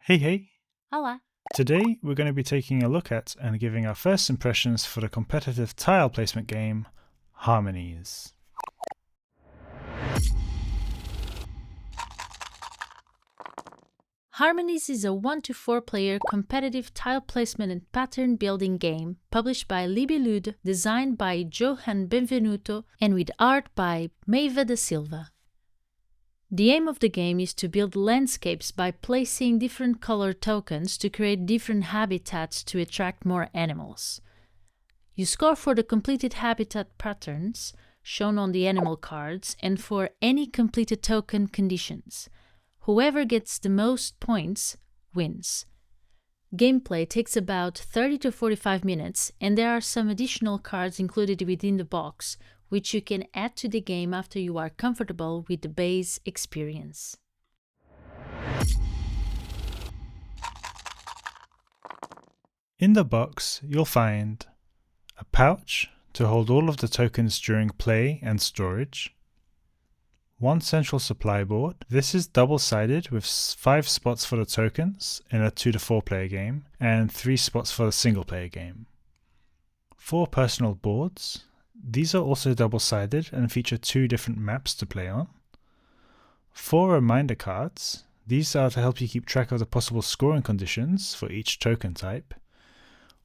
Hey! Olá! Today we're going to be taking a look at and giving our first impressions for the competitive tile placement game, Harmonies. Harmonies is a 1 to 4 player competitive tile placement and pattern building game published by Libellud, designed by Johan Benvenuto, and with art by Maëva de Silva. The aim of the game is to build landscapes by placing different color tokens to create different habitats to attract more animals. You score for the completed habitat patterns shown on the animal cards and for any completed token conditions. Whoever gets the most points wins. Gameplay takes about 30 to 45 minutes, and there are some additional cards included within the box, which you can add to the game after you are comfortable with the base experience. In the box, you'll find a pouch to hold all of the tokens during play and storage, one central supply board. This is double-sided with 5 spots for the tokens in a 2 to 4 player game and 3 spots for the single player game. 4 personal boards. These are also double-sided and feature 2 different maps to play on. 4 reminder cards. These are to help you keep track of the possible scoring conditions for each token type.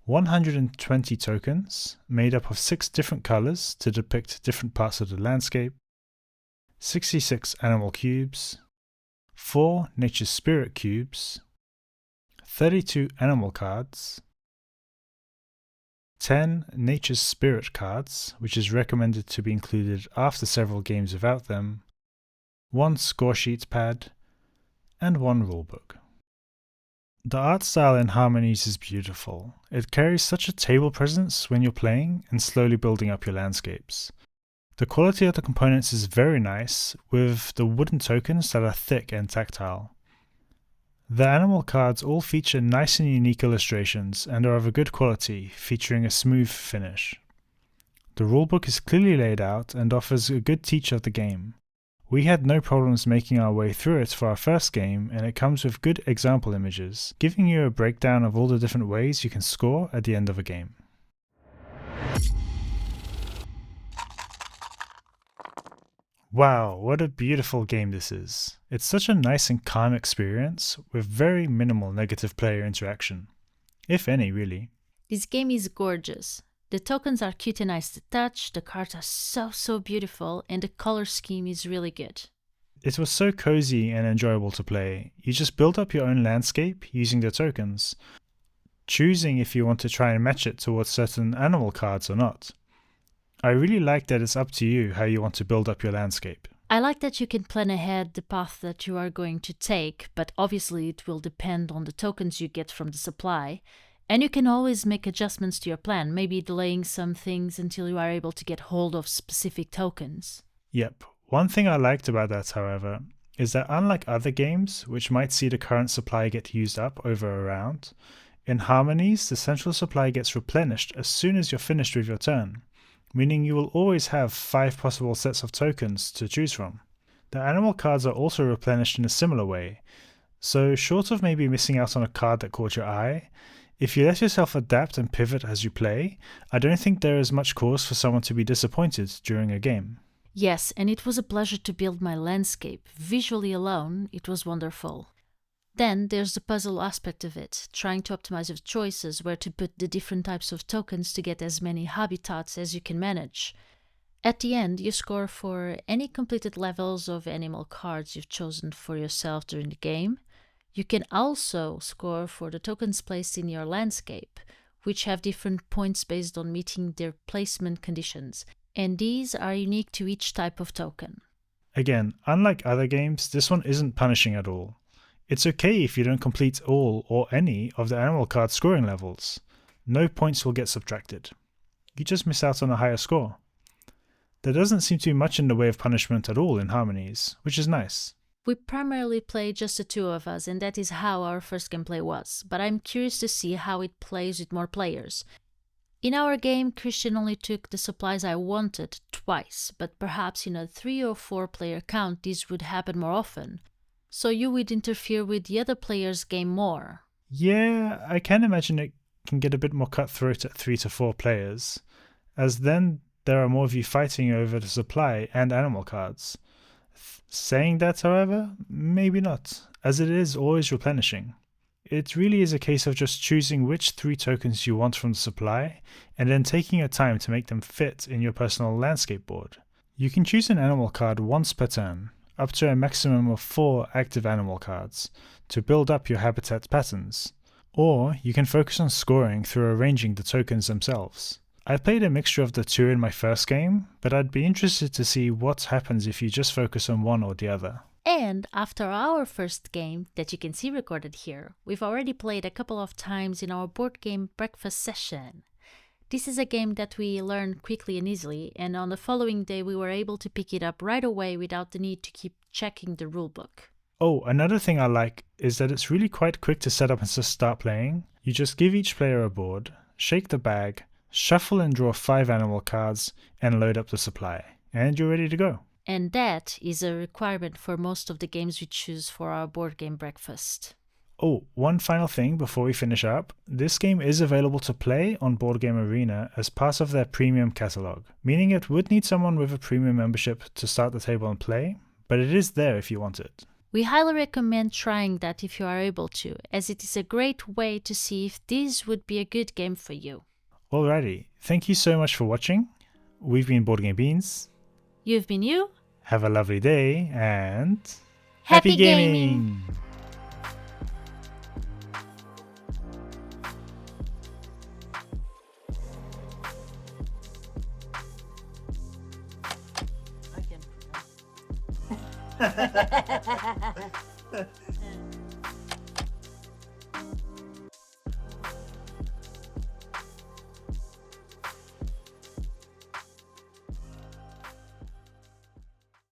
120 tokens made up of 6 different colors to depict different parts of the landscape. 66 animal cubes, 4 Nature's Spirit cubes, 32 animal cards, 10 Nature's Spirit cards, which is recommended to be included after several games without them, 1 score sheet pad, and 1 rulebook. The art style in Harmonies is beautiful. It carries such a table presence when you're playing and slowly building up your landscapes. The quality of the components is very nice, with the wooden tokens that are thick and tactile. The animal cards all feature nice and unique illustrations and are of a good quality, featuring a smooth finish. The rulebook is clearly laid out and offers a good teach of the game. We had no problems making our way through it for our first game, and it comes with good example images, giving you a breakdown of all the different ways you can score at the end of a game. Wow, what a beautiful game this is. It's such a nice and calm experience with very minimal negative player interaction. If any, really. This game is gorgeous. The tokens are cute and nice to touch, the cards are so beautiful, and the color scheme is really good. It was so cozy and enjoyable to play. You just build up your own landscape using the tokens, choosing if you want to try and match it towards certain animal cards or not. I really like that it's up to you how you want to build up your landscape. I like that you can plan ahead the path that you are going to take, but obviously it will depend on the tokens you get from the supply, and you can always make adjustments to your plan, maybe delaying some things until you are able to get hold of specific tokens. Yep. One thing I liked about that, however, is that unlike other games, which might see the current supply get used up over a round, in Harmonies the central supply gets replenished as soon as you're finished with your turn, meaning you will always have 5 possible sets of tokens to choose from. The animal cards are also replenished in a similar way, so short of maybe missing out on a card that caught your eye, if you let yourself adapt and pivot as you play, I don't think there is much cause for someone to be disappointed during a game. Yes, and it was a pleasure to build my landscape. Visually alone, it was wonderful. Then there's the puzzle aspect of it, trying to optimize your choices where to put the different types of tokens to get as many habitats as you can manage. At the end, you score for any completed levels of animal cards you've chosen for yourself during the game. You can also score for the tokens placed in your landscape, which have different points based on meeting their placement conditions, and these are unique to each type of token. Again, unlike other games, this one isn't punishing at all. It's okay if you don't complete all or any of the animal card scoring levels. No points will get subtracted. You just miss out on a higher score. There doesn't seem to be much in the way of punishment at all in Harmonies, which is nice. We primarily play just the 2 of us, and that is how our first gameplay was, but I'm curious to see how it plays with more players. In our game, Christian only took the supplies I wanted twice, but perhaps in a 3 or 4 player count this would happen more often. So you would interfere with the other player's game more. Yeah, I can imagine it can get a bit more cutthroat at 3 to 4 players, as then there are more of you fighting over the supply and animal cards. Saying that, however, maybe not, as it is always replenishing. It really is a case of just choosing which 3 tokens you want from the supply, and then taking your time to make them fit in your personal landscape board. You can choose an animal card once per turn, up to a maximum of 4 active animal cards, to build up your habitat patterns. Or you can focus on scoring through arranging the tokens themselves. I played a mixture of the two in my first game, but I'd be interested to see what happens if you just focus on one or the other. And after our first game, that you can see recorded here, we've already played a couple of times in our board game breakfast session. This is a game that we learned quickly and easily, and on the following day we were able to pick it up right away without the need to keep checking the rulebook. Oh, another thing I like is that it's really quite quick to set up and just start playing. You just give each player a board, shake the bag, shuffle and draw 5 animal cards, and load up the supply, and you're ready to go. And that is a requirement for most of the games we choose for our board game breakfast. Oh, one final thing before we finish up. This game is available to play on Board Game Arena as part of their premium catalog, meaning it would need someone with a premium membership to start the table and play, but it is there if you want it. We highly recommend trying that if you are able to, as it is a great way to see if this would be a good game for you. Alrighty, thank you so much for watching. We've been Board Game Beans. You've been you. Have a lovely day and Happy gaming! I can.